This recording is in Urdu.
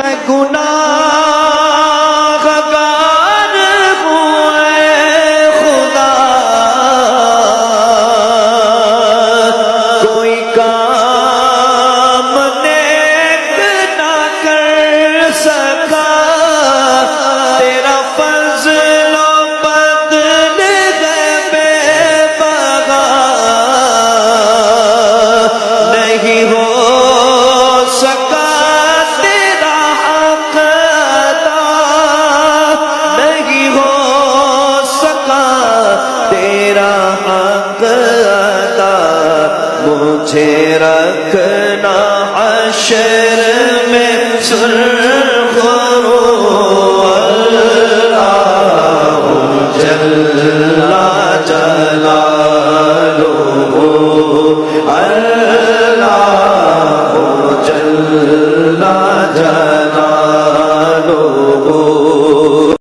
میں گناہگار ہوں اے خدا، کوئی کام نیک نہ کر سکا، تیرا فضل و بدل ہے بے پگا، نہیں ہو سکا تیرا حق ادا، نہیں ہو سکا تیرا حق ادا، مجھے رکھنا حشر میں سرخرو، اللہ جل جلالہ، اللہ جل جلالہ،